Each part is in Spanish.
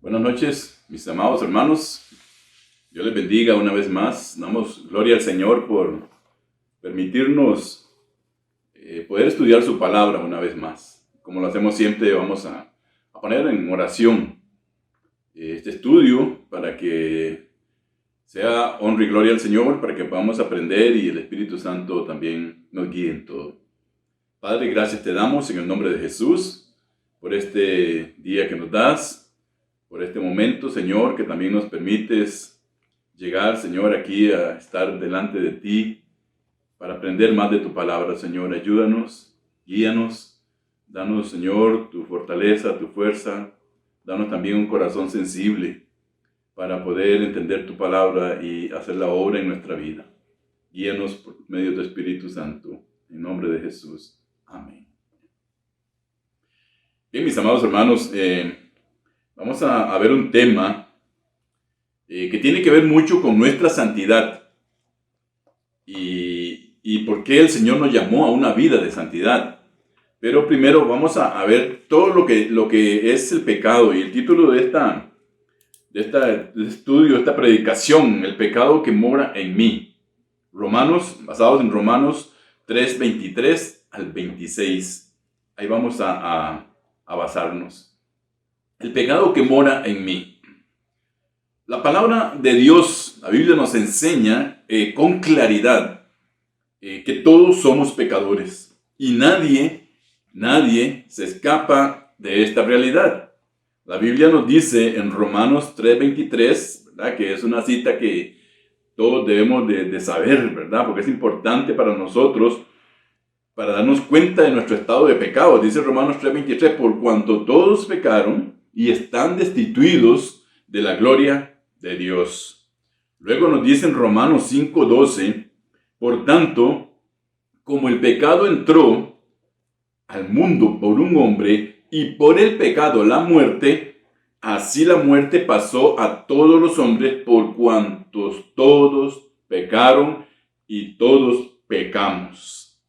Buenas noches, mis amados hermanos. Dios les bendiga una vez más. Damos gloria al Señor por permitirnos poder estudiar su palabra una vez más. Como lo hacemos siempre, vamos a poner en oración este estudio para que sea honra y gloria al Señor, para que podamos aprender y el Espíritu Santo también nos guíe en todo. Padre, gracias te damos en el nombre de Jesús por este día que nos das, por este momento, Señor, que también nos permites llegar, Señor, aquí a estar delante de ti para aprender más de tu palabra, Señor. Ayúdanos, guíanos, danos, Señor, tu fortaleza, tu fuerza, danos también un corazón sensible para poder entender tu palabra y hacer la obra en nuestra vida. Guíanos por medio de tu Espíritu Santo, en nombre de Jesús. Amén. Bien, mis amados hermanos, vamos a ver un tema que tiene que ver mucho con nuestra santidad y por qué el Señor nos llamó a una vida de santidad. Pero primero vamos a ver todo lo que es el pecado, y el título de este estudio, esta predicación, el pecado que mora en mí. Basados en Romanos 3, 23 al 26. Ahí vamos a basarnos. El pecado que mora en mí. La palabra de Dios, la Biblia nos enseña con claridad que todos somos pecadores y nadie se escapa de esta realidad. La Biblia nos dice en Romanos 3:23, ¿verdad? Que es una cita que todos debemos de saber, ¿verdad? Porque es importante para nosotros, para darnos cuenta de nuestro estado de pecado. Dice Romanos 3:23, por cuanto todos pecaron y están destituidos de la gloria de Dios. Luego nos dice en Romanos 5:12, por tanto, como el pecado entró al mundo por un hombre y por el pecado la muerte, así la muerte pasó a todos los hombres por cuantos todos pecaron y todos pecamos.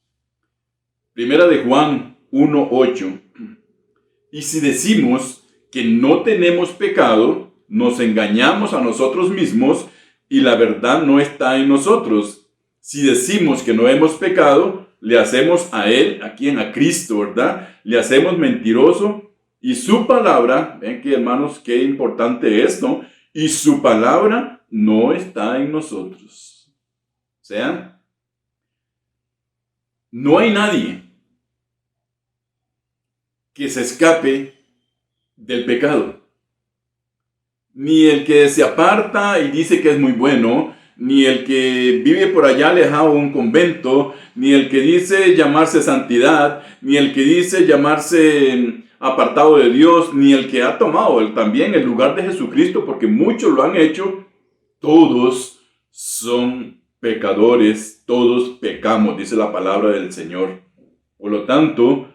Primera de Juan 1:8. Y si decimos que no tenemos pecado, nos engañamos a nosotros mismos y la verdad no está en nosotros. Si decimos que no hemos pecado, le hacemos a Él, a Cristo, ¿verdad? Le hacemos mentiroso y su palabra, ven que hermanos, qué importante es, ¿no? Y su palabra no está en nosotros. O sea, no hay nadie que se escape del pecado. Ni el que se aparta y dice que es muy bueno, ni el que vive por allá alejado en un convento, ni el que dice llamarse santidad, ni el que dice llamarse apartado de Dios, ni el que ha tomado también el lugar de Jesucristo, porque muchos lo han hecho. Todos son pecadores, todos pecamos, dice la palabra del Señor. Por lo tanto,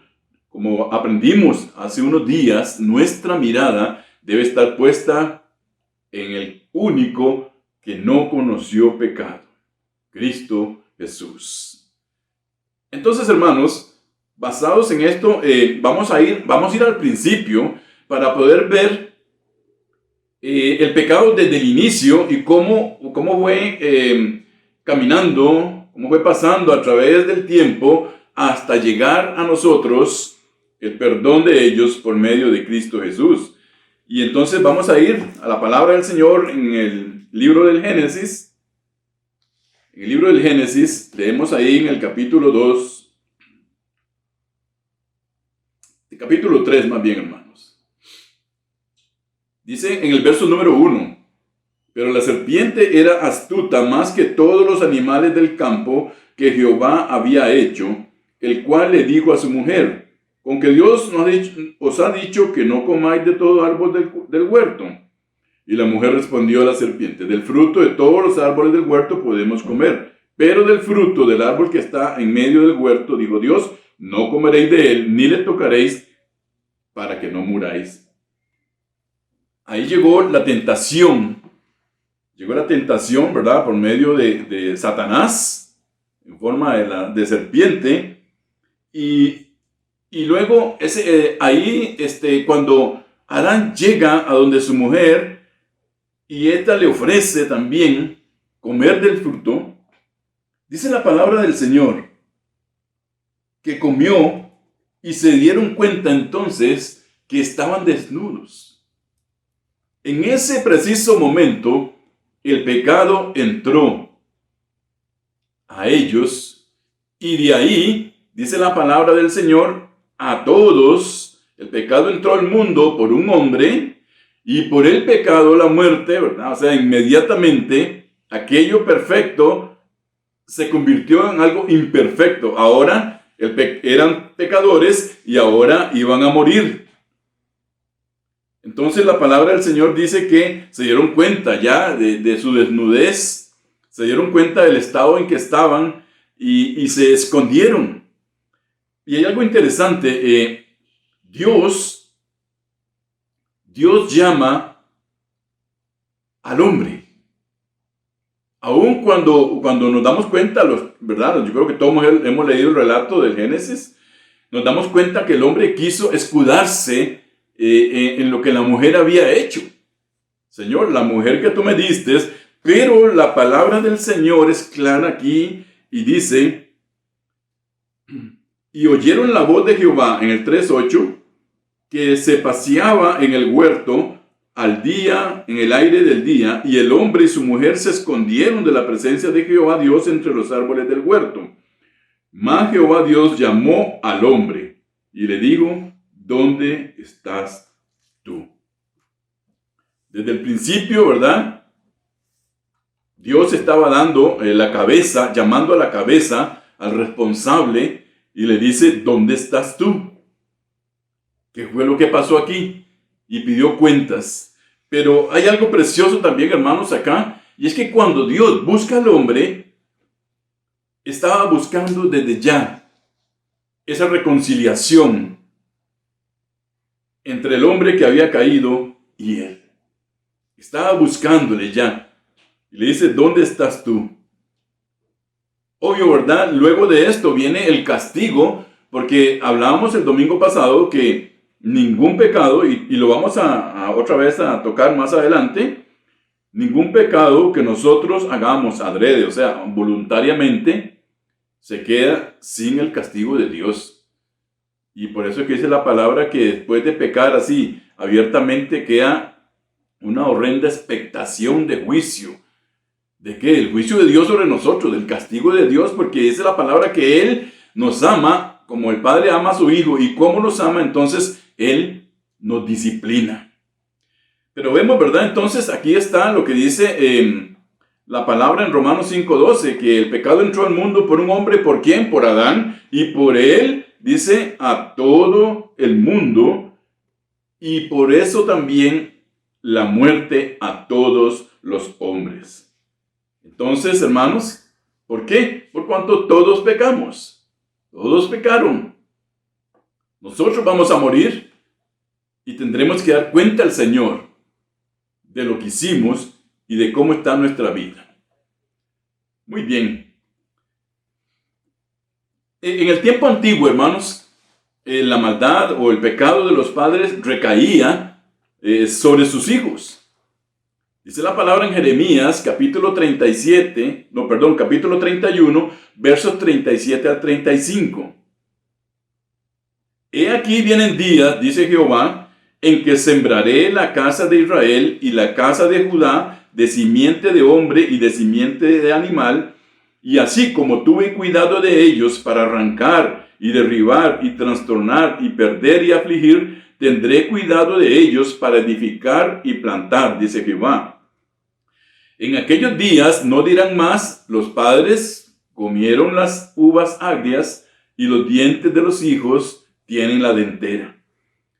como aprendimos hace unos días, nuestra mirada debe estar puesta en el único que no conoció pecado, Cristo Jesús. Entonces, hermanos, basados en esto, vamos a ir al principio para poder ver el pecado desde el inicio y cómo fue caminando, cómo fue pasando a través del tiempo hasta llegar a nosotros el perdón de ellos por medio de Cristo Jesús. Y entonces vamos a ir a la palabra del Señor en el libro del Génesis. En el libro del Génesis, leemos ahí en el capítulo 2, el capítulo 3 más bien, hermanos. Dice en el verso número 1, pero la serpiente era astuta más que todos los animales del campo que Jehová había hecho, el cual le dijo a su mujer, con que Dios os ha dicho que no comáis de todo árbol del huerto. Y la mujer respondió a la serpiente, del fruto de todos los árboles del huerto podemos comer, pero del fruto del árbol que está en medio del huerto, dijo Dios, no comeréis de él, ni le tocaréis, para que no muráis. Ahí llegó la tentación, ¿verdad? Por medio de Satanás, en forma de serpiente, y luego, cuando Adán llega a donde su mujer y ésta le ofrece también comer del fruto. Dice la palabra del Señor que comió y se dieron cuenta entonces que estaban desnudos. En ese preciso momento, el pecado entró a ellos y de ahí, dice la palabra del Señor, a todos, el pecado entró al mundo por un hombre y por el pecado la muerte, ¿verdad? O sea, inmediatamente aquello perfecto se convirtió en algo imperfecto. Ahora eran pecadores y ahora iban a morir. Entonces la palabra del Señor dice que se dieron cuenta ya de su desnudez, se dieron cuenta del estado en que estaban y se escondieron. Y hay algo interesante, Dios llama al hombre. Aún cuando nos damos cuenta, ¿verdad? Yo creo que todos hemos leído el relato del Génesis, nos damos cuenta que el hombre quiso escudarse en lo que la mujer había hecho. Señor, la mujer que tú me diste, pero la palabra del Señor es clara aquí y dice, y oyeron la voz de Jehová en el 3:8, que se paseaba en el huerto al día, en el aire del día, y el hombre y su mujer se escondieron de la presencia de Jehová Dios entre los árboles del huerto. Mas Jehová Dios llamó al hombre y le dijo, ¿dónde estás tú? Desde el principio, ¿verdad? Dios estaba dando la cabeza, llamando a la cabeza al responsable y le dice, ¿dónde estás tú? ¿Qué fue lo que pasó aquí? Y pidió cuentas. Pero hay algo precioso también, hermanos, acá, y es que cuando Dios busca al hombre, estaba buscando desde ya esa reconciliación entre el hombre que había caído y él. Estaba buscándole ya. Y le dice, ¿dónde estás tú? Obvio, ¿verdad? Luego de esto viene el castigo, porque hablábamos el domingo pasado que ningún pecado, y lo vamos a otra vez a tocar más adelante, ningún pecado que nosotros hagamos adrede, o sea, voluntariamente, se queda sin el castigo de Dios. Y por eso es que dice la palabra que después de pecar así abiertamente queda una horrenda expectación de juicio. ¿De qué? El juicio de Dios sobre nosotros, del castigo de Dios, porque dice la palabra que Él nos ama como el Padre ama a su Hijo. Y cómo nos ama, entonces Él nos disciplina. Pero vemos, ¿verdad? Entonces aquí está lo que dice la palabra en Romanos 5:12, que el pecado entró al mundo por un hombre, ¿por quién? Por Adán, y por él, dice, a todo el mundo, y por eso también la muerte a todos los hombres. Entonces, hermanos, ¿por qué? Por cuanto todos pecamos. Todos pecaron. Nosotros vamos a morir y tendremos que dar cuenta al Señor de lo que hicimos y de cómo está nuestra vida. Muy bien. En el tiempo antiguo, hermanos, la maldad o el pecado de los padres recaía sobre sus hijos. Dice la palabra en Jeremías, capítulo 31, versos 37 al 35. He aquí vienen días, dice Jehová, en que sembraré la casa de Israel y la casa de Judá de simiente de hombre y de simiente de animal, y así como tuve cuidado de ellos para arrancar y derribar y trastornar y perder y afligir, tendré cuidado de ellos para edificar y plantar, dice Jehová. En aquellos días no dirán más, los padres comieron las uvas agrias y los dientes de los hijos tienen la dentera,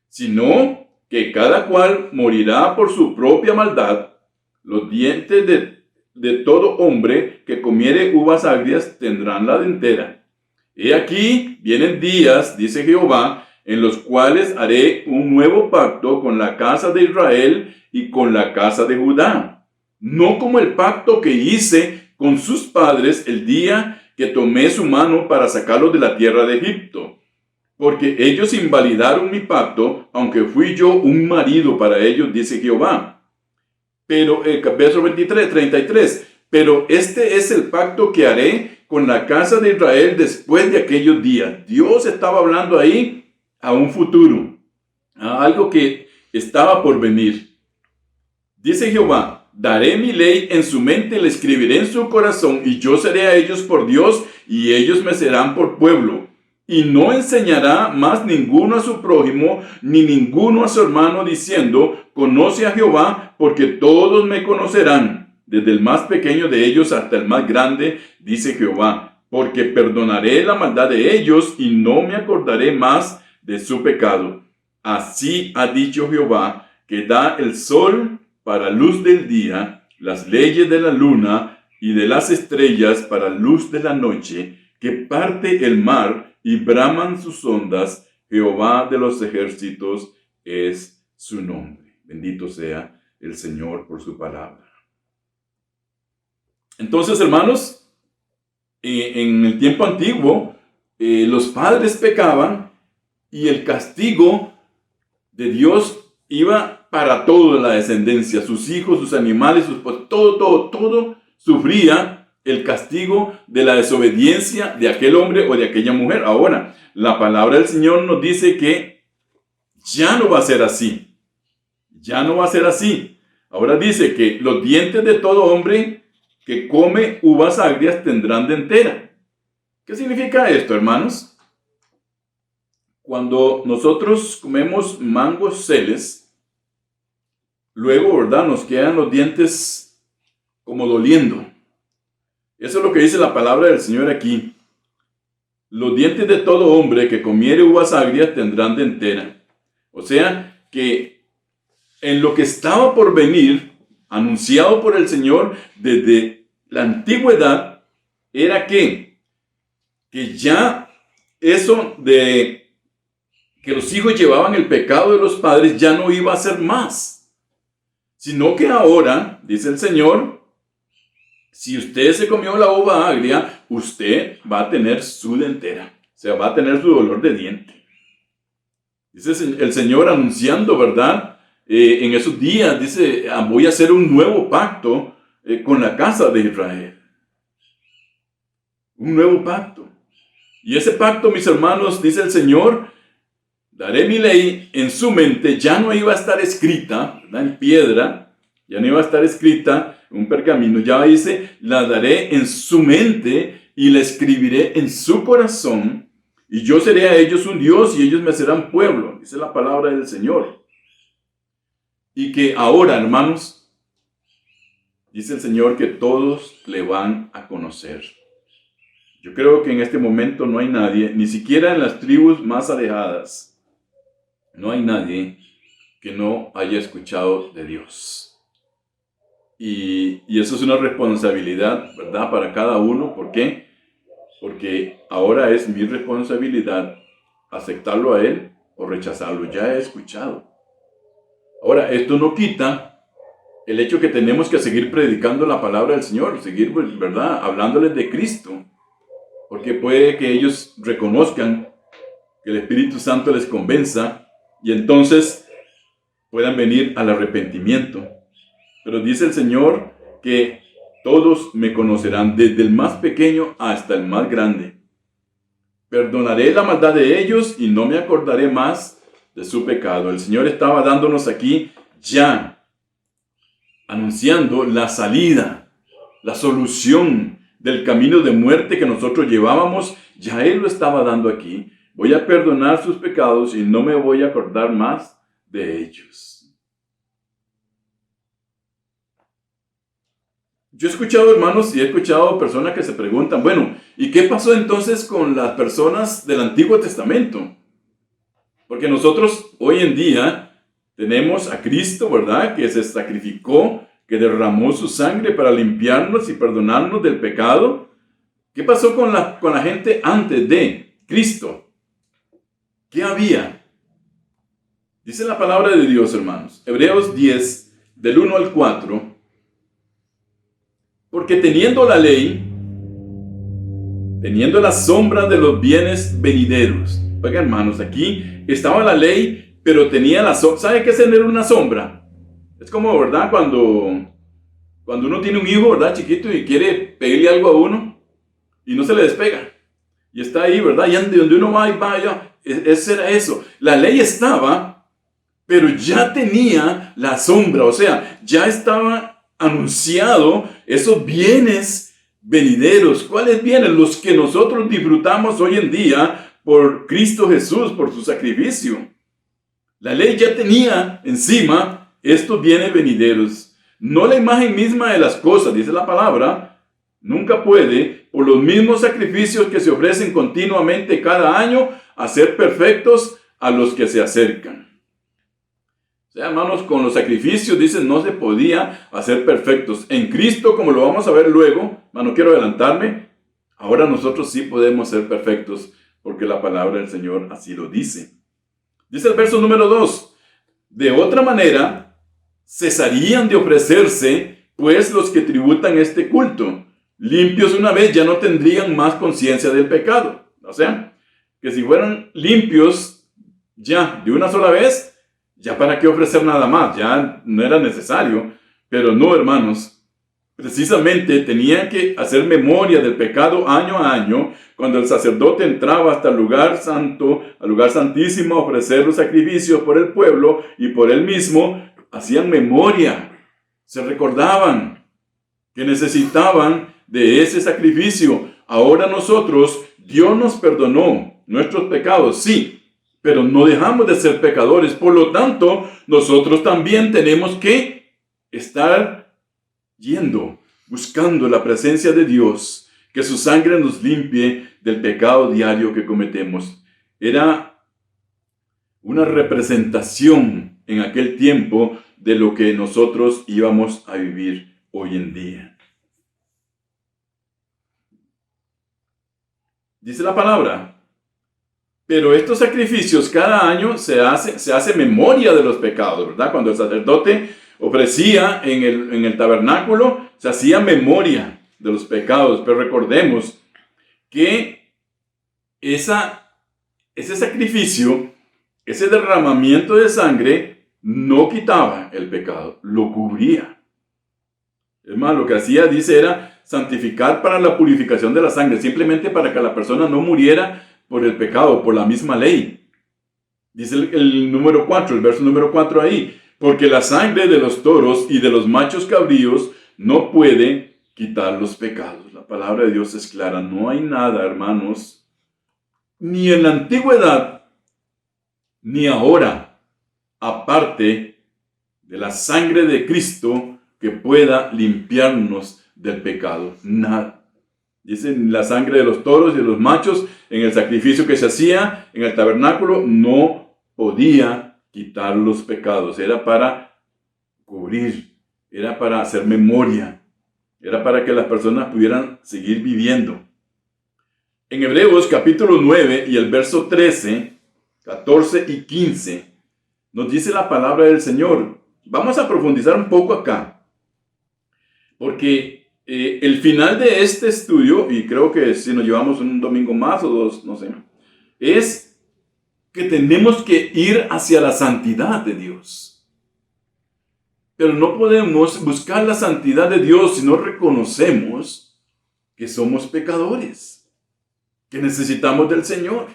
sino que cada cual morirá por su propia maldad. Los dientes de todo hombre que comiere uvas agrias tendrán la dentera. He aquí vienen días, dice Jehová, en los cuales haré un nuevo pacto con la casa de Israel y con la casa de Judá. No como el pacto que hice con sus padres el día que tomé su mano para sacarlos de la tierra de Egipto. porque ellos invalidaron mi pacto, aunque fui yo un marido para ellos, dice Jehová. Pero, verso 33, pero este es el pacto que haré con la casa de Israel después de aquellos días. Dios estaba hablando ahí a un futuro, a algo que estaba por venir. Dice Jehová, daré mi ley en su mente, la escribiré en su corazón, y yo seré a ellos por Dios, y ellos me serán por pueblo. Y no enseñará más ninguno a su prójimo, ni ninguno a su hermano, diciendo, conoce a Jehová, porque todos me conocerán, desde el más pequeño de ellos hasta el más grande, dice Jehová, porque perdonaré la maldad de ellos, y no me acordaré más de su pecado. Así ha dicho Jehová, que da el sol para luz del día, las leyes de la luna y de las estrellas para luz de la noche, que parte el mar y braman sus ondas. Jehová de los ejércitos es su nombre. Bendito sea el Señor por su palabra. Entonces, hermanos, en el tiempo antiguo, los padres pecaban y el castigo de Dios iba para toda la descendencia, sus hijos, sus animales, todo sufría el castigo de la desobediencia de aquel hombre o de aquella mujer. Ahora, la palabra del Señor nos dice que ya no va a ser así. Ya no va a ser así. Ahora dice que los dientes de todo hombre que come uvas agrias tendrán dentera. ¿Qué significa esto, hermanos? Cuando nosotros comemos mangos celes, luego, ¿verdad?, nos quedan los dientes como doliendo. Eso es lo que dice la palabra del Señor aquí. Los dientes de todo hombre que comiere uvas agrias tendrán dentera. O sea, que en lo que estaba por venir, anunciado por el Señor desde la antigüedad, era que ya eso de que los hijos llevaban el pecado de los padres ya no iba a ser más. Sino que ahora, dice el Señor, si usted se comió la uva agria, usted va a tener su dentera. O sea, va a tener su dolor de diente. Dice el Señor anunciando, ¿verdad? En esos días, dice, voy a hacer un nuevo pacto con la casa de Israel. Un nuevo pacto. Y ese pacto, mis hermanos, dice el Señor, daré mi ley en su mente. Ya no iba a estar escrita, ¿verdad?, en piedra. Ya no iba a estar escrita un pergamino, ya dice, la daré en su mente y la escribiré en su corazón, y yo seré a ellos un Dios y ellos me serán pueblo, dice la palabra del Señor. Y que ahora, hermanos, dice el Señor que todos le van a conocer. Yo creo que en este momento no hay nadie, ni siquiera en las tribus más alejadas, no hay nadie que no haya escuchado de Dios. Y eso es una responsabilidad, ¿verdad?, para cada uno. ¿Por qué? Porque ahora es mi responsabilidad aceptarlo a Él o rechazarlo. Ya he escuchado. Ahora, esto no quita el hecho que tenemos que seguir predicando la palabra del Señor, seguir, ¿verdad?, hablándoles de Cristo. Porque puede que ellos reconozcan, que el Espíritu Santo les convenza y entonces puedan venir al arrepentimiento. Pero dice el Señor que todos me conocerán, desde el más pequeño hasta el más grande. Perdonaré la maldad de ellos y no me acordaré más de su pecado. El Señor estaba dándonos aquí ya, anunciando la salida, la solución del camino de muerte que nosotros llevábamos. Ya Él lo estaba dando aquí. Voy a perdonar sus pecados y no me voy a acordar más de ellos. Yo he escuchado, hermanos, y he escuchado personas que se preguntan, bueno, ¿y qué pasó entonces con las personas del Antiguo Testamento? Porque nosotros hoy en día tenemos a Cristo, ¿verdad?, que se sacrificó, que derramó su sangre para limpiarnos y perdonarnos del pecado. ¿Qué pasó con la gente antes de Cristo? ¿Qué había? Dice la palabra de Dios, hermanos, Hebreos 10, del 1 al 4, porque teniendo la ley, teniendo las sombras de los bienes venideros, Oigan, hermanos, aquí estaba la ley, pero tenía la sombra. ¿Sabe qué es tener una sombra? Es como, ¿verdad? Cuando uno tiene un hijo, ¿verdad? Chiquito y quiere pedirle algo a uno y no se le despega. Y está ahí, ¿verdad? Y donde uno va y va, ya. Eso era eso. La ley estaba, pero ya tenía la sombra. O sea, ya estaba anunciado esos bienes venideros. ¿Cuáles bienes? Los que nosotros disfrutamos hoy en día por Cristo Jesús, por su sacrificio. La ley ya tenía encima estos bienes venideros. No la imagen misma de las cosas, dice la palabra, nunca puede, por los mismos sacrificios que se ofrecen continuamente cada año, hacer perfectos a los que se acercan. O sea, hermanos, con los sacrificios, dicen, no se podía hacer perfectos. En Cristo, como lo vamos a ver luego, no quiero adelantarme, ahora nosotros sí podemos ser perfectos, porque la palabra del Señor así lo dice. Dice el verso número 2, de otra manera, cesarían de ofrecerse, pues los que tributan este culto, limpios una vez, ya no tendrían más conciencia del pecado. O sea, que si fueran limpios ya de una sola vez, ya para qué ofrecer nada más, ya no era necesario. Pero no, hermanos, precisamente tenían que hacer memoria del pecado año a año, cuando el sacerdote entraba hasta el lugar santo, al lugar santísimo, a ofrecer los sacrificios por el pueblo y por él mismo. Hacían memoria, se recordaban que necesitaban de ese sacrificio. Ahora nosotros, Dios nos perdonó nuestros pecados, sí, pero no dejamos de ser pecadores. Por lo tanto, nosotros también tenemos que estar buscando la presencia de Dios, que su sangre nos limpie del pecado diario que cometemos. Era una representación en aquel tiempo de lo que nosotros íbamos a vivir hoy en día. Dice la palabra, pero estos sacrificios cada año se hace memoria de los pecados, ¿verdad? Cuando el sacerdote ofrecía en el tabernáculo, se hacía memoria de los pecados, pero recordemos que ese sacrificio, ese derramamiento de sangre, no quitaba el pecado, lo cubría. Es más, lo que hacía, dice, era santificar para la purificación de la sangre, simplemente para que la persona no muriera por el pecado, por la misma ley. Dice el número 4, el verso número 4 ahí, porque la sangre de los toros y de los machos cabríos no puede quitar los pecados. La palabra de Dios es clara, no hay nada, hermanos, ni en la antigüedad, ni ahora, aparte de la sangre de Cristo, que pueda limpiarnos del pecado. Nada. Dicen, la sangre de los toros y de los machos en el sacrificio que se hacía en el tabernáculo no podía quitar los pecados. Era para cubrir, era para hacer memoria, era para que las personas pudieran seguir viviendo. En Hebreos capítulo 9 y el verso 13, 14 y 15, nos dice la palabra del Señor. Vamos a profundizar un poco acá, porque el final de este estudio, y creo que si nos llevamos un domingo más o dos, no sé, es que tenemos que ir hacia la santidad de Dios. Pero no podemos buscar la santidad de Dios si no reconocemos que somos pecadores, que necesitamos del Señor.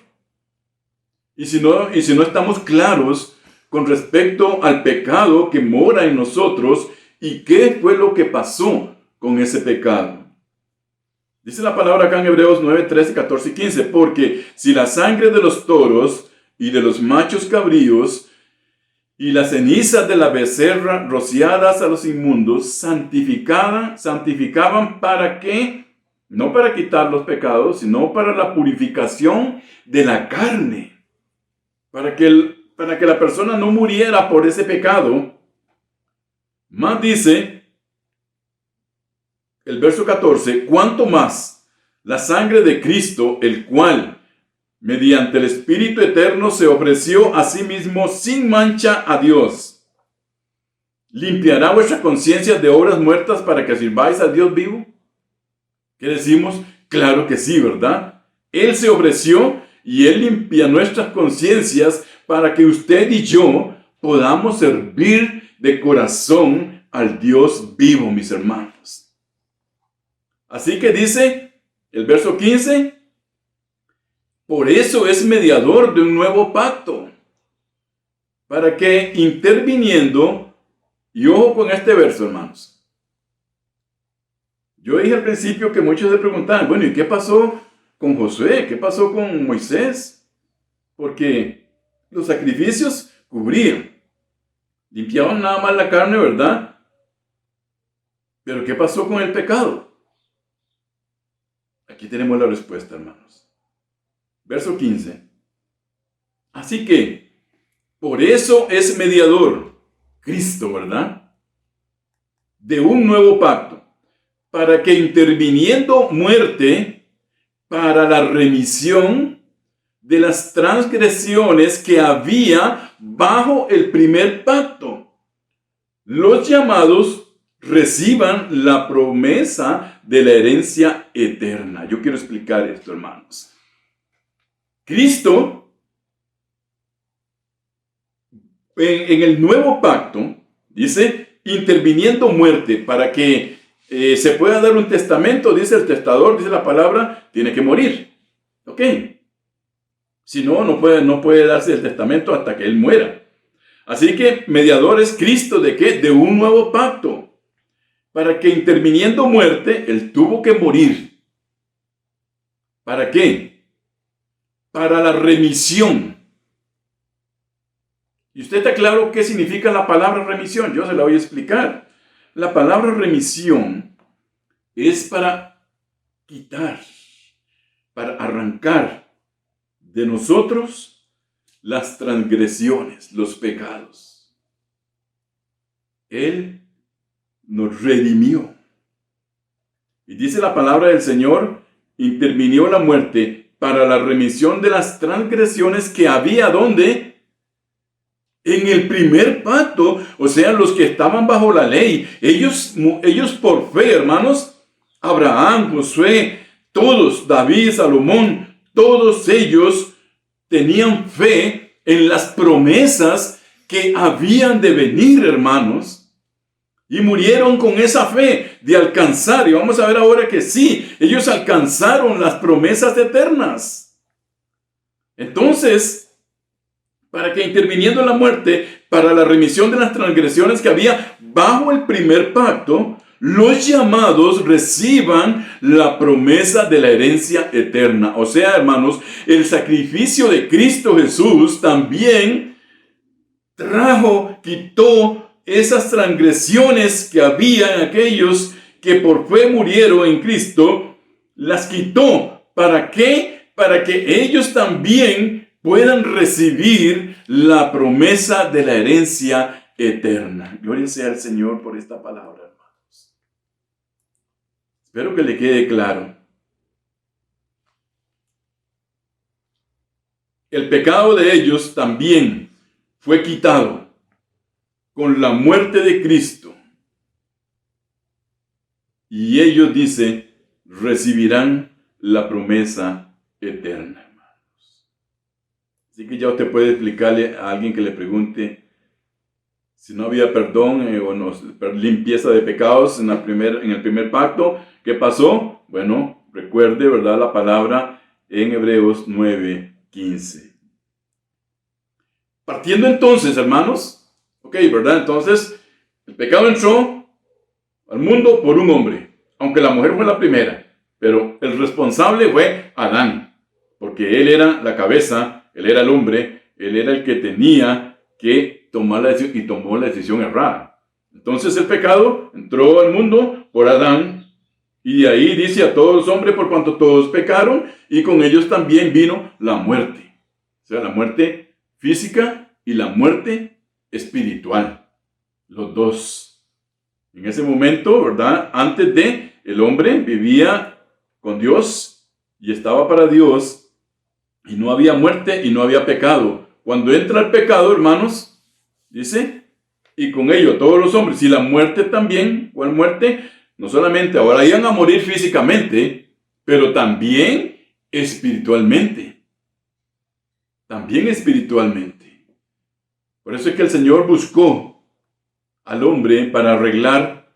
Y si no estamos claros con respecto al pecado que mora en nosotros y qué fue lo que pasó con ese pecado. Dice la palabra acá en Hebreos 9, 13, 14 y 15, porque si la sangre de los toros y de los machos cabríos y las cenizas de la becerra rociadas a los inmundos santificaban para qué, no para quitar los pecados, sino para la purificación de la carne, para que la persona no muriera por ese pecado. Más dice el verso 14, cuánto más la sangre de Cristo, el cual mediante el Espíritu Eterno se ofreció a sí mismo sin mancha a Dios, limpiará vuestra conciencia de obras muertas para que sirváis al Dios vivo. ¿Qué decimos? Claro que sí, ¿verdad? Él se ofreció y Él limpia nuestras conciencias para que usted y yo podamos servir de corazón al Dios vivo, mis hermanos. Así que dice el verso 15, por eso es mediador de un nuevo pacto, para que interviniendo, y ojo con este verso, hermanos. Yo dije al principio que muchos se preguntaban, bueno, ¿y qué pasó con Josué? ¿Qué pasó con Moisés? Porque los sacrificios cubrían, limpiaban nada más la carne, ¿verdad? Pero ¿qué pasó con el pecado? Aquí tenemos la respuesta, hermanos. Verso 15. Así que, por eso es mediador, Cristo, ¿verdad? De un nuevo pacto, para que interviniendo muerte para la remisión de las transgresiones que había bajo el primer pacto, los llamados reciban la promesa de la herencia eterna. Yo quiero explicar esto, hermanos. Cristo, en el nuevo pacto, dice, interviniendo muerte para que se pueda dar un testamento, dice el testador, dice la palabra, tiene que morir. ¿Ok? Si no, no puede darse el testamento hasta que él muera. Así que mediador es Cristo, ¿de qué? De un nuevo pacto. Para que interviniendo muerte, él tuvo que morir. ¿Para qué? Para la remisión. ¿Y usted está claro qué significa la palabra remisión? Yo se la voy a explicar. La palabra remisión es para quitar, para arrancar de nosotros las transgresiones, los pecados. Él nos redimió. Y dice la palabra del Señor, intervinió la muerte para la remisión de las transgresiones que había, ¿dónde? En el primer pacto, o sea, los que estaban bajo la ley. Ellos por fe, hermanos, Abraham, Josué, todos, David, Salomón, todos ellos tenían fe en las promesas que habían de venir, hermanos. Y murieron con esa fe de alcanzar. Y vamos a ver ahora que sí, ellos alcanzaron las promesas eternas. Entonces, para que interviniendo la muerte, para la remisión de las transgresiones que había bajo el primer pacto, los llamados reciban la promesa de la herencia eterna. O sea, hermanos, el sacrificio de Cristo Jesús también quitó esas transgresiones que había en aquellos que por fe murieron en Cristo, las quitó. ¿Para qué? Para que ellos también puedan recibir la promesa de la herencia eterna. Gloria sea al Señor por esta palabra, hermanos. Espero que le quede claro. El pecado de ellos también fue quitado con la muerte de Cristo. Y ellos, dice, recibirán la promesa eterna, hermanos. Así que ya usted puede explicarle a alguien que le pregunte si no había perdón o no, limpieza de pecados en el primer pacto. ¿Qué pasó? Bueno, recuerde, ¿verdad?, la palabra en Hebreos 9:15. Partiendo entonces, hermanos, ok, ¿verdad? Entonces, el pecado entró al mundo por un hombre, aunque la mujer fue la primera, pero el responsable fue Adán, porque él era la cabeza, él era el hombre, él era el que tenía que tomar la decisión y tomó la decisión errada. Entonces el pecado entró al mundo por Adán, y de ahí dice a todos los hombres por cuanto todos pecaron, y con ellos también vino la muerte. O sea, la muerte física y la muerte espiritual. Los dos. En ese momento, ¿verdad? Antes de, el hombre vivía con Dios y estaba para Dios, y no había muerte y no había pecado. Cuando entra el pecado, hermanos, dice, y con ello todos los hombres, y la muerte también, ¿cuál muerte? No solamente ahora iban a morir físicamente, pero también espiritualmente. también espiritualmente. Por eso es que el Señor buscó al hombre para arreglar,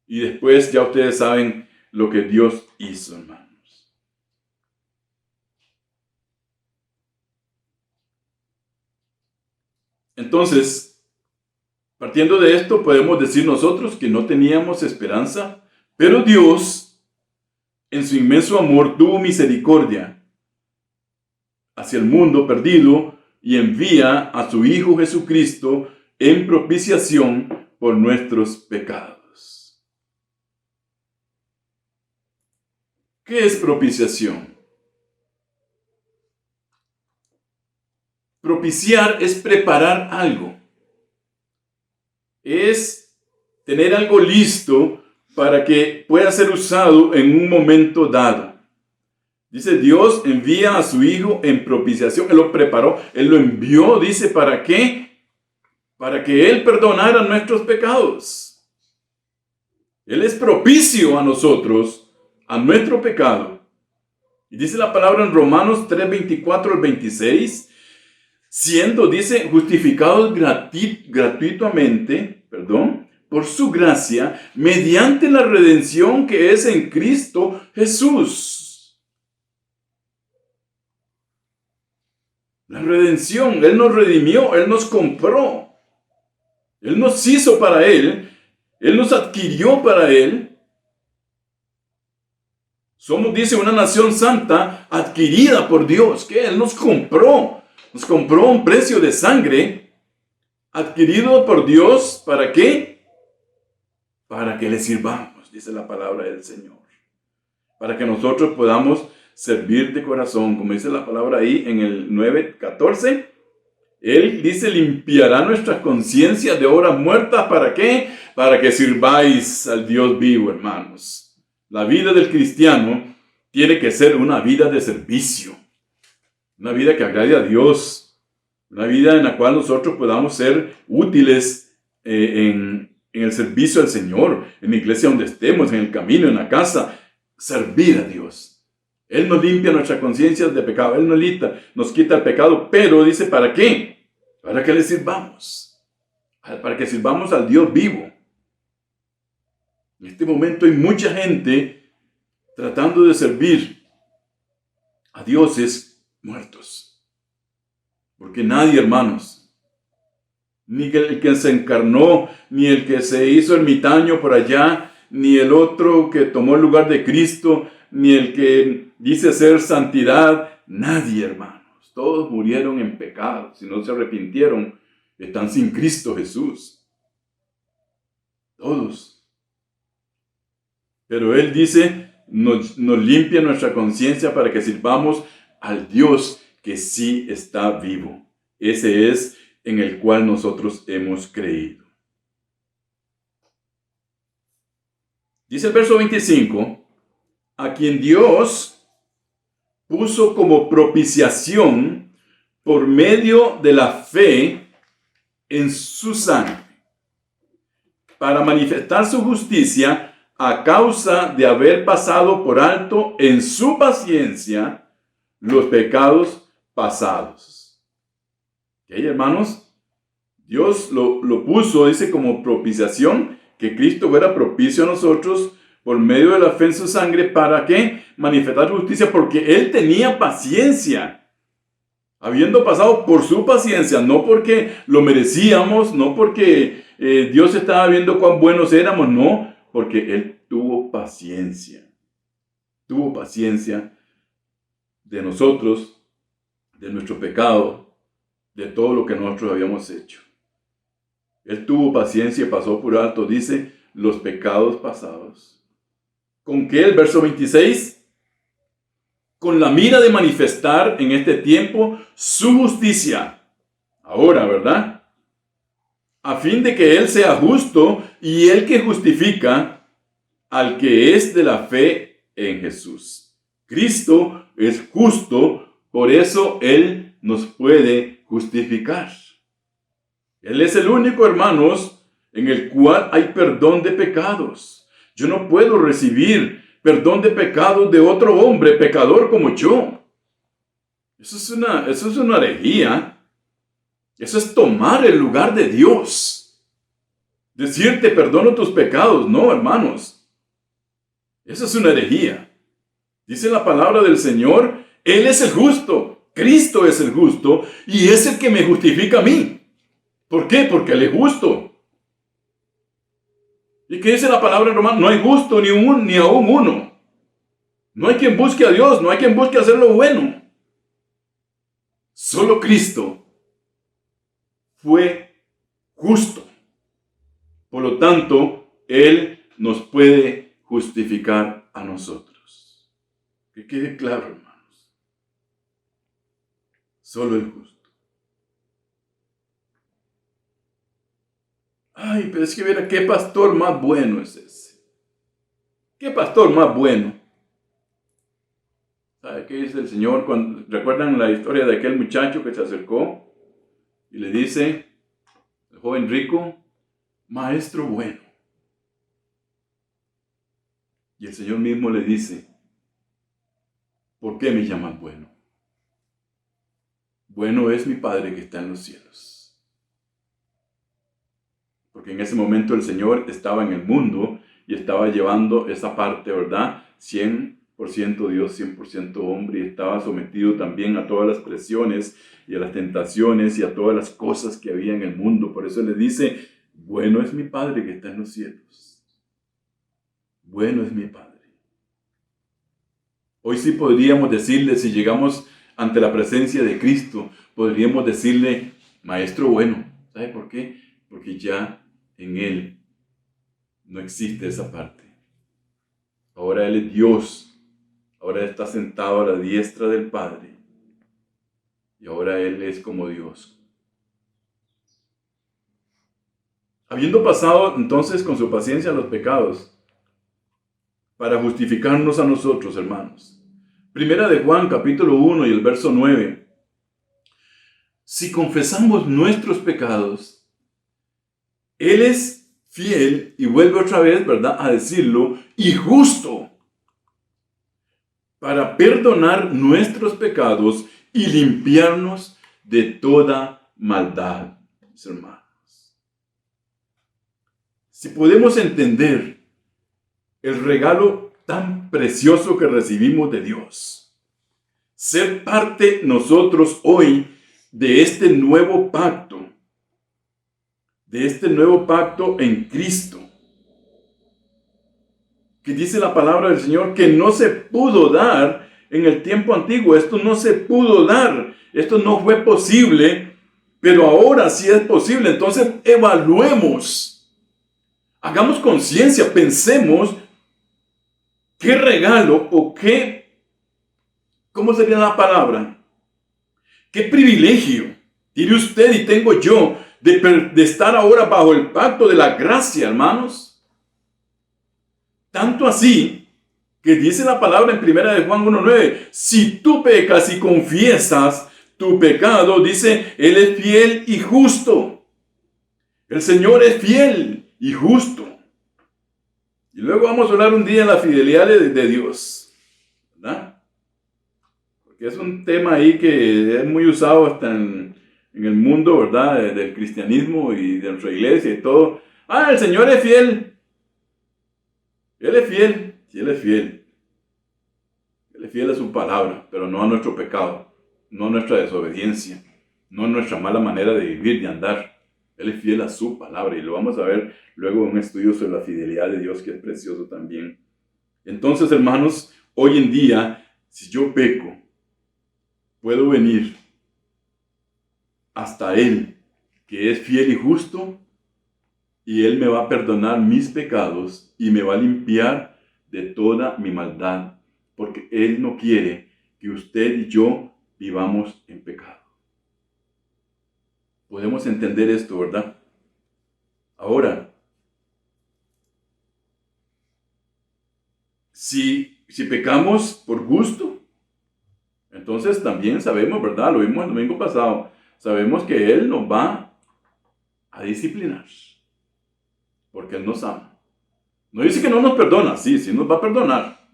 y después ya ustedes saben lo que Dios hizo, hermanos. Entonces, partiendo de esto, podemos decir nosotros que no teníamos esperanza, pero Dios, en su inmenso amor, tuvo misericordia hacia el mundo perdido y envía a su Hijo Jesucristo en propiciación por nuestros pecados. ¿Qué es propiciación? Propiciar es preparar algo. Es tener algo listo para que pueda ser usado en un momento dado. Dice, Dios envía a su Hijo en propiciación. Él lo preparó, Él lo envió, dice, ¿para qué? Para que Él perdonara nuestros pecados. Él es propicio a nosotros, a nuestro pecado. Y dice la palabra en Romanos 3, 24 al 26, siendo, dice, justificados gratuitamente, por su gracia, mediante la redención que es en Cristo Jesús. La redención, Él nos redimió, Él nos compró. Él nos hizo para Él, Él nos adquirió para Él. Somos, dice, una nación santa adquirida por Dios, que Él nos compró a un precio de sangre, adquirido por Dios, ¿para qué? Para que le sirvamos, dice la palabra del Señor. Para que nosotros podamos servir de corazón, como dice la palabra ahí en el 9:14. Él dice, limpiará nuestras conciencias de obras muertas, ¿para qué? Para que sirváis al Dios vivo, hermanos. La vida del cristiano tiene que ser una vida de servicio, una vida que agrade a Dios, una vida en la cual nosotros podamos ser útiles en el servicio al Señor, en la iglesia donde estemos, en el camino, en la casa, servir a Dios. Él nos limpia nuestras conciencias de pecado, Él nos quita el pecado, pero dice, ¿para qué? Para que le sirvamos, para que sirvamos al Dios vivo. En este momento hay mucha gente tratando de servir a dioses muertos. Porque nadie, hermanos, ni el que se encarnó, ni el que se hizo ermitaño por allá, ni el otro que tomó el lugar de Cristo, ni el que dice ser santidad, nadie, hermanos. Todos murieron en pecado. Si no se arrepintieron, están sin Cristo Jesús. Todos. Pero Él dice, nos limpia nuestra conciencia para que sirvamos al Dios que sí está vivo. Ese es en el cual nosotros hemos creído. Dice el verso 25, a quien Dios puso como propiciación por medio de la fe en su sangre, para manifestar su justicia a causa de haber pasado por alto en su paciencia los pecados pasados. ¿Ok, hermanos? Dios lo puso, dice, como propiciación, que Cristo fuera propicio a nosotros por medio de la fe en su sangre. ¿Para qué? Manifestar justicia, porque Él tenía paciencia. Habiendo pasado por su paciencia, no porque lo merecíamos, no porque Dios estaba viendo cuán buenos éramos, no, porque Él tuvo paciencia. Tuvo paciencia de nosotros, de nuestro pecado, de todo lo que nosotros habíamos hecho. Él tuvo paciencia y pasó por alto, dice, los pecados pasados. ¿Con qué? El verso 26. Con la mira de manifestar en este tiempo su justicia. Ahora, ¿verdad? A fin de que Él sea justo y el que justifica al que es de la fe en Jesús. Cristo es justo, por eso Él nos puede justificar. Él es el único, hermanos, en el cual hay perdón de pecados. Yo no puedo recibir perdón de pecados de otro hombre pecador como yo. Eso es una herejía. Eso es tomar el lugar de Dios. Decir, te perdono tus pecados. No, hermanos. Eso es una herejía. Dice la palabra del Señor, Él es el justo. Cristo es el justo y es el que me justifica a mí. ¿Por qué? Porque Él es justo. ¿Y qué dice la palabra en Romanos? No hay justo ni aún uno. No hay quien busque a Dios, no hay quien busque hacer lo bueno. Solo Cristo fue justo. Por lo tanto, Él nos puede justificar a nosotros. Que quede claro, hermanos. Solo el justo. Ay, pero es que mira, qué pastor más bueno es ese. Qué pastor más bueno. ¿Sabe qué dice el Señor? ¿Recuerdan la historia de aquel muchacho que se acercó y le dice, el joven rico, maestro bueno? Y el Señor mismo le dice, ¿por qué me llaman bueno? Bueno es mi Padre que está en los cielos. Porque en ese momento el Señor estaba en el mundo y estaba llevando esa parte, ¿verdad? 100% Dios, 100% hombre, y estaba sometido también a todas las presiones y a las tentaciones y a todas las cosas que había en el mundo. Por eso le dice, bueno es mi Padre que está en los cielos. Bueno es mi Padre. Hoy sí podríamos decirle, si llegamos ante la presencia de Cristo, podríamos decirle, Maestro bueno. ¿Sabe por qué? Porque ya en Él no existe esa parte. Ahora Él es Dios. Ahora Él está sentado a la diestra del Padre. Y ahora Él es como Dios. Habiendo pasado entonces con su paciencia los pecados, para justificarnos a nosotros, hermanos. Primera de Juan, capítulo 1 y el verso 9. Si confesamos nuestros pecados, Él es fiel, y vuelve otra vez, ¿verdad?, a decirlo, y justo, para perdonar nuestros pecados y limpiarnos de toda maldad, mis hermanos. Si podemos entender el regalo tan precioso que recibimos de Dios, ser parte nosotros hoy de este nuevo pacto, en Cristo, que dice la palabra del Señor que no se pudo dar en el tiempo antiguo. Esto no se pudo dar, esto no fue posible, pero ahora sí es posible. Entonces evaluemos, hagamos conciencia, pensemos qué regalo o ¿cómo sería la palabra? ¿Qué privilegio tiene usted y tengo yo de estar ahora bajo el pacto de la gracia, hermanos? Tanto así que dice la palabra en 1 de Juan 1:9, si tú pecas y confiesas tu pecado, dice, Él es fiel y justo. El Señor es fiel y justo. Y luego vamos a hablar un día de la fidelidad de Dios, ¿verdad? Porque es un tema ahí que es muy usado hasta en el mundo, ¿verdad? Del cristianismo y de nuestra iglesia y todo. Ah, el Señor es fiel. Él es fiel, sí, Él es fiel. Él es fiel a su palabra, pero no a nuestro pecado, no a nuestra desobediencia, no a nuestra mala manera de vivir, de andar. Él es fiel a su palabra y lo vamos a ver luego en un estudio sobre la fidelidad de Dios que es precioso también. Entonces, hermanos, hoy en día, si yo peco, puedo venir hasta Él, que es fiel y justo, y Él me va a perdonar mis pecados y me va a limpiar de toda mi maldad, porque Él no quiere que usted y yo vivamos en pecado. Podemos entender esto, ¿verdad? Ahora, si pecamos por gusto, entonces también sabemos, ¿verdad? Lo vimos el domingo pasado, sabemos que Él nos va a disciplinar, porque Él nos ama. No dice que no nos perdona, sí nos va a perdonar,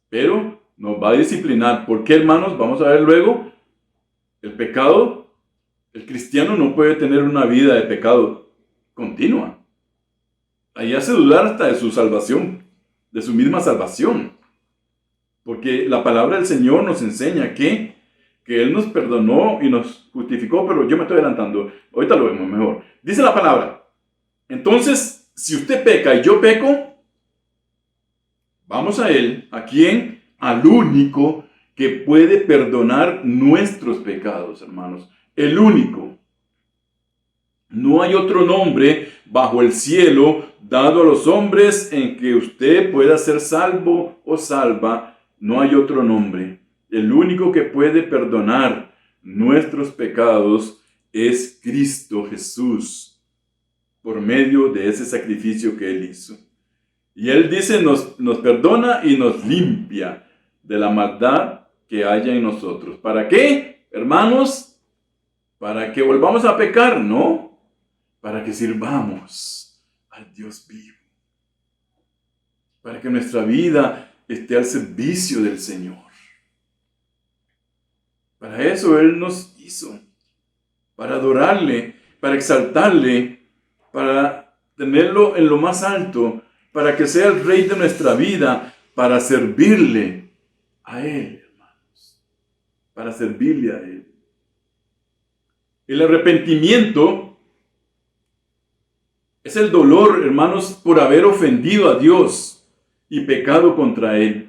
pero nos nos va a disciplinar. ¿Por qué, hermanos? Vamos a ver luego. El pecado, el cristiano no puede tener una vida de pecado continua. Ahí hace dudar hasta de su salvación, de su misma salvación. Porque la palabra del Señor nos enseña que Él nos perdonó y nos justificó, pero yo me estoy adelantando. Ahorita lo vemos mejor. Dice la palabra. Entonces, si usted peca y yo peco, vamos a Él. ¿A quién? Al único que puede perdonar nuestros pecados, hermanos. El único. No hay otro nombre bajo el cielo dado a los hombres en que usted pueda ser salvo o salva. No hay otro nombre. El único que puede perdonar nuestros pecados es Cristo Jesús, por medio de ese sacrificio que Él hizo. Y Él dice, nos perdona y nos limpia de la maldad que haya en nosotros. ¿Para qué, hermanos? Para que volvamos a pecar, ¿no? Para que sirvamos al Dios vivo. Para que nuestra vida esté al servicio del Señor. Para eso Él nos hizo. Para adorarle, para exaltarle, para tenerlo en lo más alto, para que sea el Rey de nuestra vida, para servirle a Él, hermanos. Para servirle a Él. El arrepentimiento es el dolor, hermanos, por haber ofendido a Dios y pecado contra Él.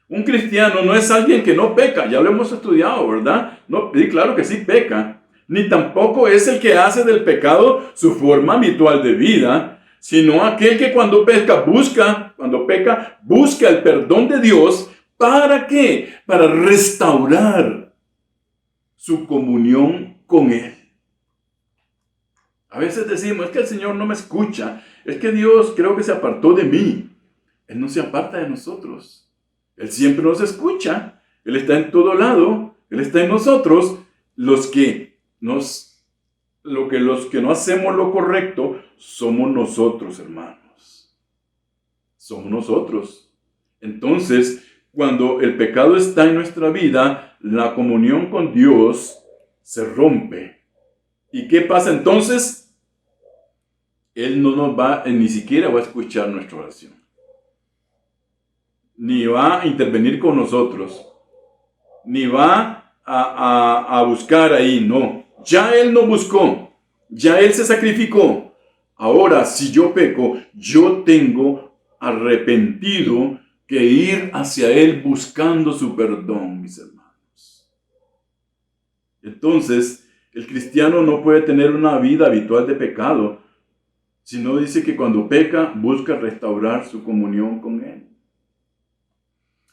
Un cristiano no es alguien que no peca, ya lo hemos estudiado, ¿verdad? No, sí, claro que sí peca. Ni tampoco es el que hace del pecado su forma habitual de vida, sino aquel que cuando peca busca el perdón de Dios. ¿Para qué? Para restaurar su comunión con Él. A veces decimos, es que el Señor no me escucha, es que Dios creo que se apartó de mí. Él no se aparta de nosotros. Él siempre nos escucha. Él está en todo lado. Él está en nosotros. Los que no hacemos lo correcto somos nosotros, hermanos. Somos nosotros. Entonces, cuando el pecado está en nuestra vida, la comunión con Dios se rompe. ¿Y qué pasa entonces? Él no nos va, ni siquiera va a escuchar nuestra oración. Ni va a intervenir con nosotros. Ni va a buscar ahí, no. Ya Él no buscó. Ya Él se sacrificó. Ahora, si yo peco, yo tengo arrepentido que ir hacia Él buscando su perdón, mis hermanos. Entonces, el cristiano no puede tener una vida habitual de pecado, sino dice que cuando peca, busca restaurar su comunión con Él.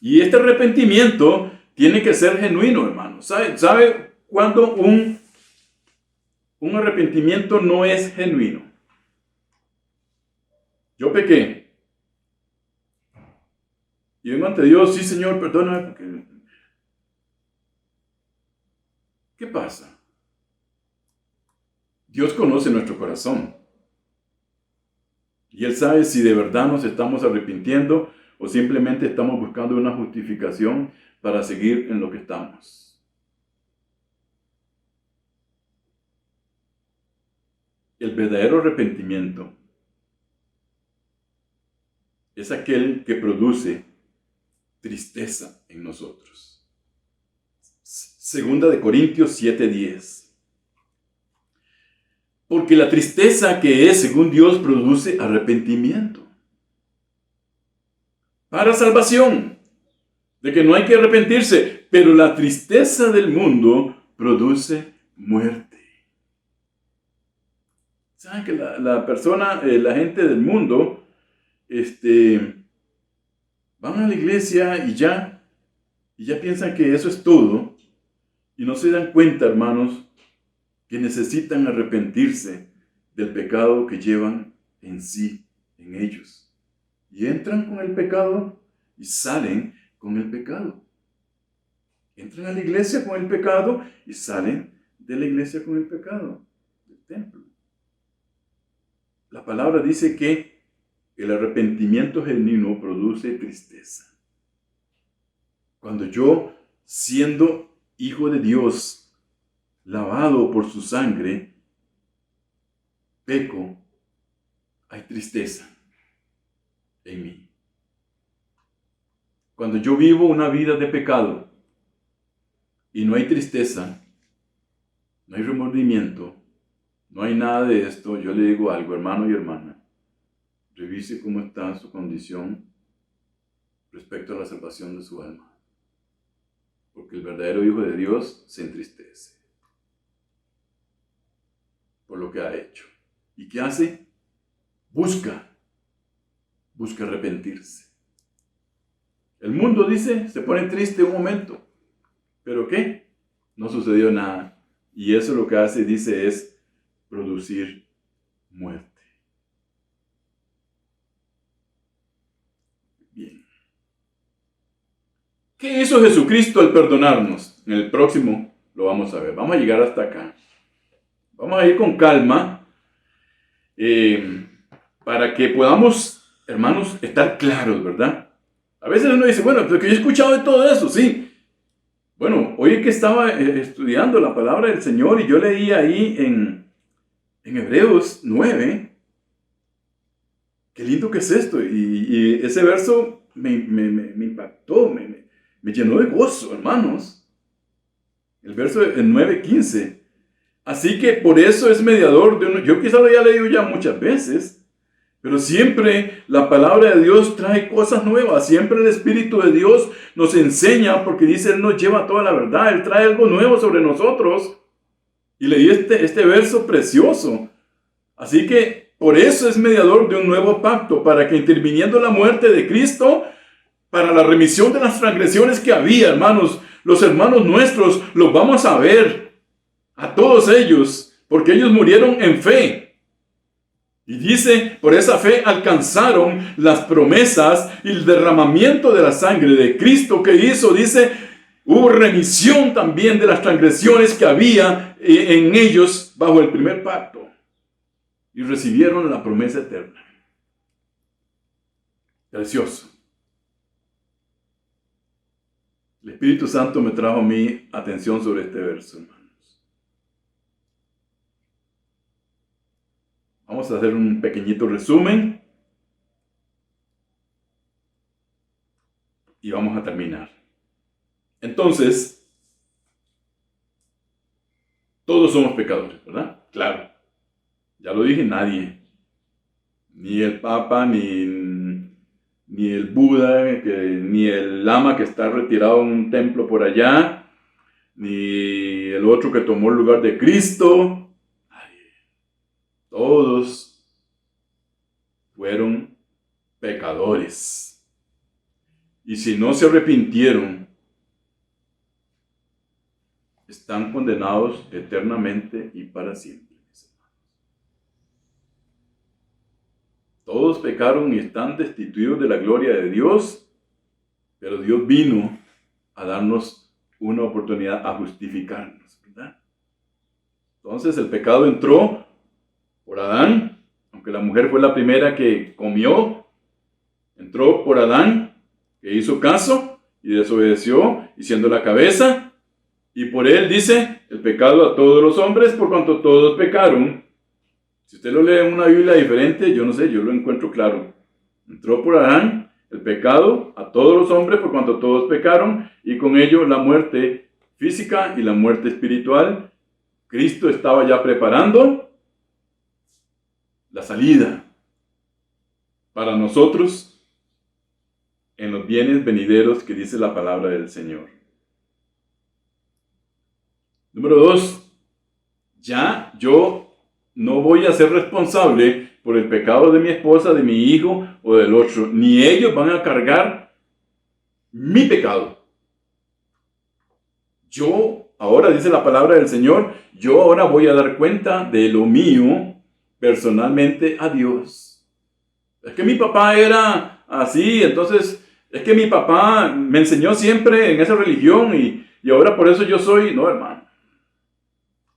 Y este arrepentimiento tiene que ser genuino, hermano. ¿Sabe cuándo un arrepentimiento no es genuino? Yo pequé. Y vengo ante Dios, sí, Señor, perdóname. Porque... ¿Qué pasa? Dios conoce nuestro corazón. Y Él sabe si de verdad nos estamos arrepintiendo o simplemente estamos buscando una justificación para seguir en lo que estamos. El verdadero arrepentimiento es aquel que produce tristeza en nosotros. Segunda de Corintios 7:10. Porque la tristeza que es según Dios produce arrepentimiento para salvación, de que no hay que arrepentirse, pero la tristeza del mundo produce muerte. ¿Saben que la gente del mundo, van a la iglesia y ya piensan que eso es todo, y no se dan cuenta, hermanos, que necesitan arrepentirse del pecado que llevan en sí, en ellos. Y entran con el pecado y salen con el pecado. Entran a la iglesia con el pecado y salen de la iglesia con el pecado, del templo. La palabra dice que el arrepentimiento genuino produce tristeza. Cuando yo, siendo hijo de Dios, lavado por su sangre, peco, hay tristeza en mí. Cuando yo vivo una vida de pecado y no hay tristeza, no hay remordimiento, no hay nada de esto, yo le digo algo, hermano y hermana, revise cómo está su condición respecto a la salvación de su alma. Porque el verdadero Hijo de Dios se entristece por lo que ha hecho. ¿Y qué hace? Busca arrepentirse. El mundo dice, se pone triste un momento, pero ¿qué? No sucedió nada. Y eso lo que hace, dice, es producir muerte. Bien. ¿Qué hizo Jesucristo al perdonarnos? En el próximo lo vamos a ver. Vamos a llegar hasta acá. Vamos a ir con calma para que podamos, hermanos, estar claros, ¿verdad? A veces uno dice, bueno, pero que yo he escuchado de todo eso, sí. Bueno, hoy que estaba estudiando la palabra del Señor y yo leí ahí en Hebreos 9, qué lindo que es esto. Y ese verso me impactó, me llenó de gozo, hermanos. El verso 9:15. Así que por eso es mediador de uno. Yo quizá lo haya leído ya muchas veces. Pero siempre la palabra de Dios trae cosas nuevas. Siempre el Espíritu de Dios nos enseña porque dice, Él nos lleva toda la verdad. Él trae algo nuevo sobre nosotros. Y leí este verso precioso. Así que por eso es mediador de un nuevo pacto, para que interviniendo la muerte de Cristo, para la remisión de las transgresiones que había, hermanos, los hermanos nuestros los vamos a ver, a todos ellos, porque ellos murieron en fe. Y dice, por esa fe alcanzaron las promesas y el derramamiento de la sangre de Cristo que hizo, dice, hubo remisión también de las transgresiones que había en ellos bajo el primer pacto. Y recibieron la promesa eterna. Precioso. El Espíritu Santo me trajo a mí atención sobre este verso, hermanos. Vamos a hacer un pequeñito resumen y vamos a terminar. Entonces, todos somos pecadores, ¿verdad? Claro. Ya lo dije, nadie. Ni el Papa, ni el Buda, ni el Lama que está retirado en un templo por allá, ni el otro que tomó el lugar de Cristo. Todos fueron pecadores. Y si no se arrepintieron, están condenados eternamente y para siempre. Todos pecaron y están destituidos de la gloria de Dios, pero Dios vino a darnos una oportunidad a justificarnos, ¿verdad? Entonces el pecado entró por Adán, aunque la mujer fue la primera que comió, entró por Adán, que hizo caso y desobedeció, y siendo la cabeza, y por él dice, el pecado a todos los hombres, por cuanto todos pecaron. Si usted lo lee en una Biblia diferente, yo no sé, yo lo encuentro claro. Entró por Adán el pecado a todos los hombres, por cuanto todos pecaron, y con ello la muerte física y la muerte espiritual. Cristo estaba ya preparando la salida para nosotros en los bienes venideros que dice la palabra del Señor. Número 2. Ya yo no voy a ser responsable por el pecado de mi esposa, de mi hijo o del otro. Ni ellos van a cargar mi pecado. Yo, ahora dice la palabra del Señor, yo ahora voy a dar cuenta de lo mío personalmente a Dios. Es que mi papá era así, entonces es que mi papá me enseñó siempre en esa religión y ahora por eso yo soy. No, hermano.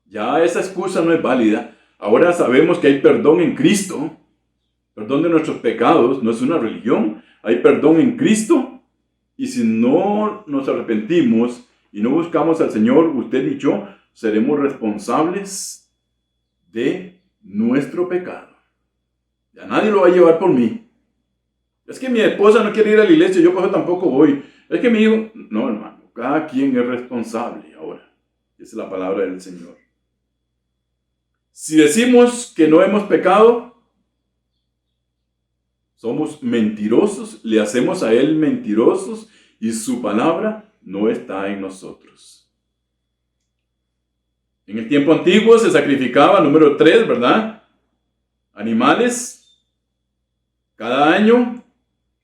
Ya esa excusa no es válida. Ahora sabemos que hay perdón en Cristo. Perdón de nuestros pecados, no es una religión. Hay perdón en Cristo. Y si no nos arrepentimos y no buscamos al Señor, usted y yo seremos responsables de nuestro pecado. Ya nadie lo va a llevar por mí. Es que mi esposa no quiere ir a la iglesia, yo pues tampoco voy. Es que mi hijo... No, hermano, cada quien es responsable ahora. Esa es la palabra del Señor. Si decimos que no hemos pecado, somos mentirosos, le hacemos a Él mentirosos y su palabra no está en nosotros. En el tiempo antiguo se sacrificaba, número 3, ¿verdad? Animales cada año.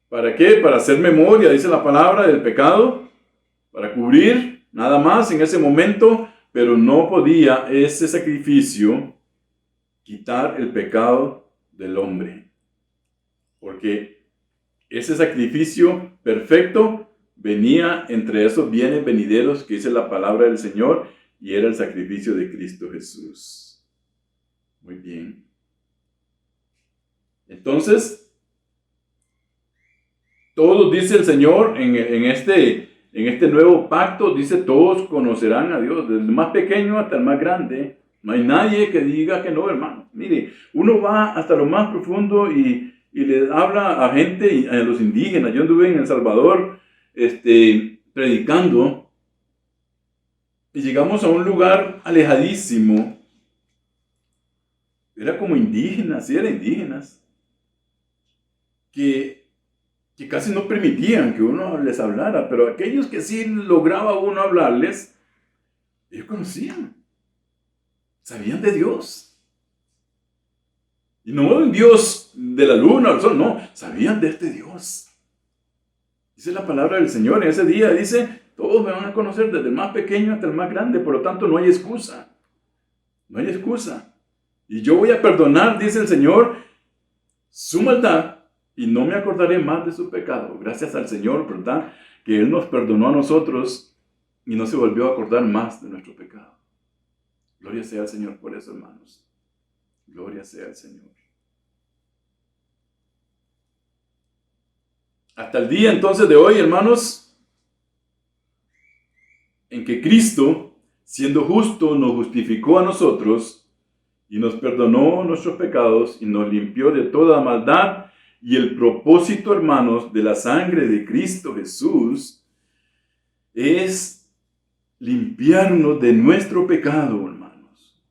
¿Para qué? Para hacer memoria, dice la palabra, del pecado. Para cubrir, nada más en ese momento, pero no podía ese sacrificio quitar el pecado del hombre. Porque ese sacrificio perfecto venía entre esos bienes venideros que dice la palabra del Señor y era el sacrificio de Cristo Jesús. Muy bien. Entonces, todos, dice el Señor, en este nuevo pacto, dice, todos conocerán a Dios, desde el más pequeño hasta el más grande. No hay nadie que diga que no, hermano. Mire, uno va hasta lo más profundo y le habla a gente, a los indígenas. Yo anduve en El Salvador predicando y llegamos a un lugar alejadísimo. Era como indígenas, sí, eran indígenas, que casi no permitían que uno les hablara, pero aquellos que sí lograba uno hablarles, ellos conocían, sabían de Dios. Y no un Dios de la luna o el sol, no, sabían de este Dios. Dice la palabra del Señor en ese día, dice, todos me van a conocer desde el más pequeño hasta el más grande, por lo tanto no hay excusa. No hay excusa. Y yo voy a perdonar, dice el Señor, su maldad y no me acordaré más de su pecado. Gracias al Señor, ¿verdad? Que Él nos perdonó a nosotros y no se volvió a acordar más de nuestro pecado. Gloria sea al Señor por eso, hermanos. Gloria sea al Señor. Hasta el día entonces de hoy, hermanos, en que Cristo, siendo justo, nos justificó a nosotros y nos perdonó nuestros pecados y nos limpió de toda maldad. Y el propósito, hermanos, de la sangre de Cristo Jesús es limpiarnos de nuestro pecado, hermanos,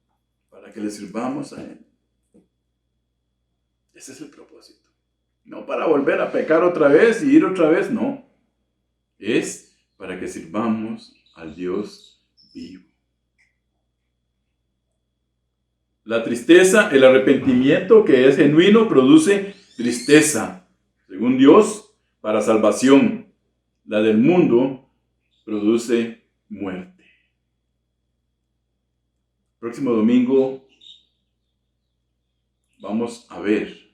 para que le sirvamos a Él. Ese es el propósito. No para volver a pecar otra vez y ir otra vez, no. Es para que sirvamos al Dios vivo. La tristeza, el arrepentimiento que es genuino produce tristeza, según Dios, para salvación. La del mundo produce muerte. Próximo domingo vamos a ver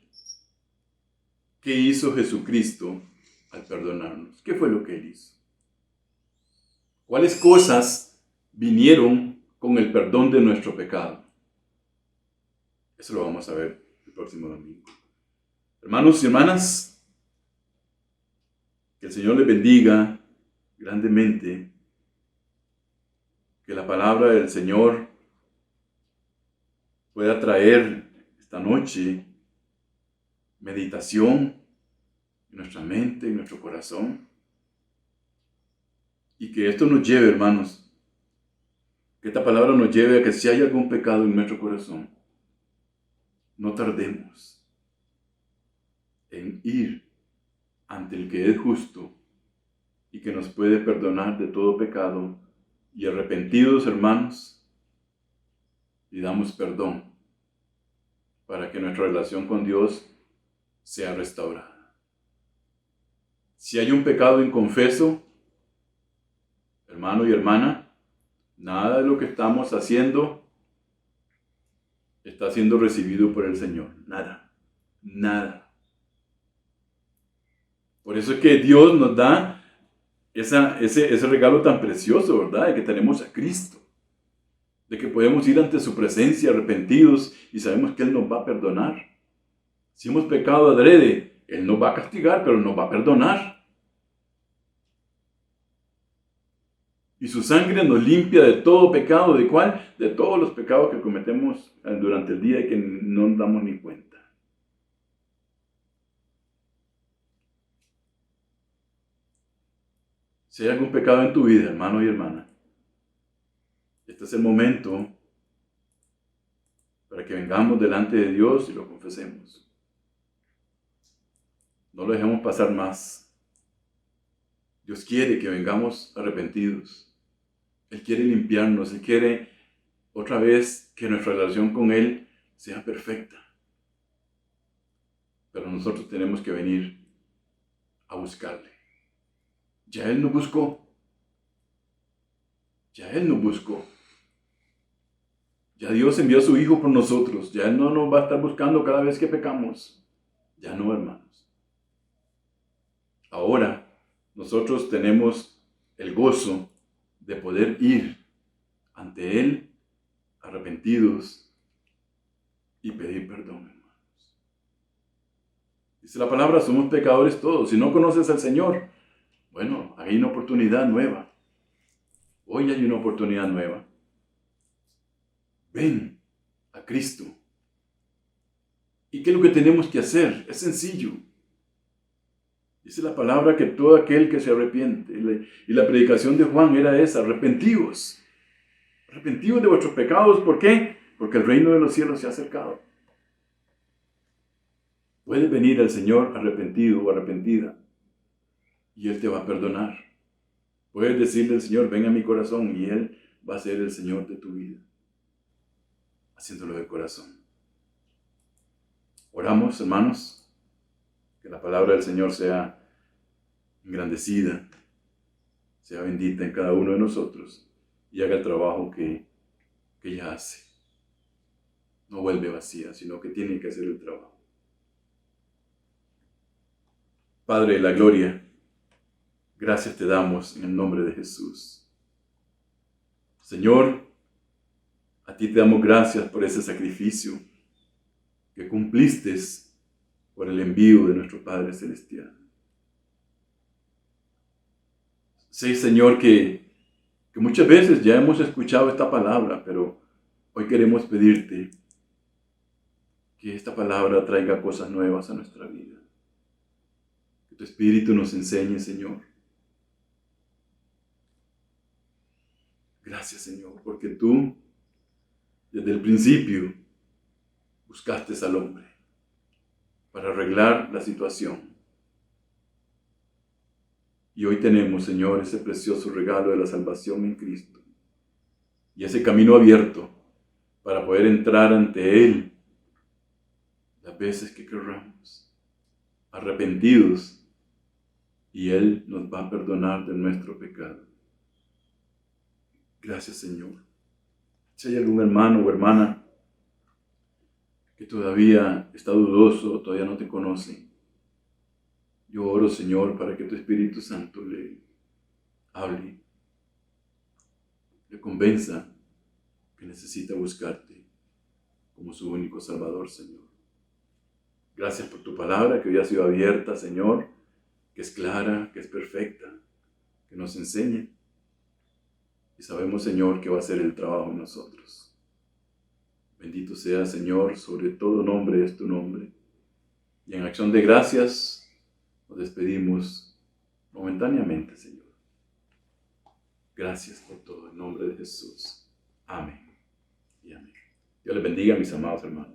qué hizo Jesucristo al perdonarnos. ¿Qué fue lo que Él hizo? ¿Cuáles cosas vinieron con el perdón de nuestro pecado? Eso lo vamos a ver el próximo domingo. Hermanos y hermanas, que el Señor les bendiga grandemente, que la palabra del Señor pueda traer esta noche meditación en nuestra mente, en nuestro corazón, y que esto nos lleve, hermanos, que esta palabra nos lleve a que si hay algún pecado en nuestro corazón, no tardemos en ir ante el que es justo y que nos puede perdonar de todo pecado, y arrepentidos, hermanos, pidamos perdón para que nuestra relación con Dios sea restaurada. Si hay un pecado inconfeso, hermano y hermana, nada de lo que estamos haciendo está siendo recibido por el Señor. Nada. Nada. Por eso es que Dios nos da ese regalo tan precioso, ¿verdad? De que tenemos a Cristo. De que podemos ir ante su presencia arrepentidos y sabemos que Él nos va a perdonar. Si hemos pecado adrede, Él nos va a castigar, pero nos va a perdonar. Y su sangre nos limpia de todo pecado. ¿De cuál? De todos los pecados que cometemos durante el día y que no nos damos ni cuenta. Si hay algún pecado en tu vida, hermano y hermana, este es el momento para que vengamos delante de Dios y lo confesemos. No lo dejemos pasar más. Dios quiere que vengamos arrepentidos. Él quiere limpiarnos. Él quiere otra vez que nuestra relación con Él sea perfecta. Pero nosotros tenemos que venir a buscarle. Ya Él nos buscó. Ya Él nos buscó. Ya Dios envió a su Hijo por nosotros. Ya Él no nos va a estar buscando cada vez que pecamos. Ya no, hermanos. Ahora nosotros tenemos el gozo de poder ir ante Él arrepentidos y pedir perdón, hermanos. Dice la palabra, somos pecadores todos. Si no conoces al Señor, bueno, hay una oportunidad nueva. Hoy hay una oportunidad nueva. Ven a Cristo. ¿Y qué es lo que tenemos que hacer? Es sencillo. Dice la palabra que todo aquel que se arrepiente, y la predicación de Juan era esa, arrepentíos. Arrepentíos de vuestros pecados. ¿Por qué? Porque el reino de los cielos se ha acercado. Puedes venir al Señor arrepentido o arrepentida y Él te va a perdonar. Puedes decirle al Señor, ven a mi corazón, y Él va a ser el Señor de tu vida, haciéndolo de corazón. Oramos, hermanos, que la palabra del Señor sea engrandecida, sea bendita en cada uno de nosotros y haga el trabajo que ella hace. No vuelve vacía, sino que tiene que hacer el trabajo. Padre de la gloria, gracias te damos en el nombre de Jesús. Señor, a ti te damos gracias por ese sacrificio que cumpliste por el envío de nuestro Padre Celestial. Sé, Señor, que muchas veces ya hemos escuchado esta palabra, pero hoy queremos pedirte que esta palabra traiga cosas nuevas a nuestra vida. Que tu Espíritu nos enseñe, Señor. Gracias, Señor, porque tú, desde el principio, buscaste al hombre para arreglar la situación. Y hoy tenemos, Señor, ese precioso regalo de la salvación en Cristo. Y ese camino abierto para poder entrar ante Él las veces que querramos, arrepentidos, y Él nos va a perdonar de nuestro pecado. Gracias, Señor. Si hay algún hermano o hermana que todavía está dudoso, todavía no te conoce, yo oro, Señor, para que tu Espíritu Santo le hable, le convenza que necesita buscarte como su único Salvador, Señor. Gracias por tu palabra que hoy ha sido abierta, Señor, que es clara, que es perfecta, que nos enseña. Y sabemos, Señor, que va a hacer el trabajo en nosotros. Bendito sea, Señor, sobre todo nombre es tu nombre. Y en acción de gracias nos despedimos momentáneamente, Señor. Gracias por todo, en nombre de Jesús. Amén y amén. Dios les bendiga, mis amados hermanos.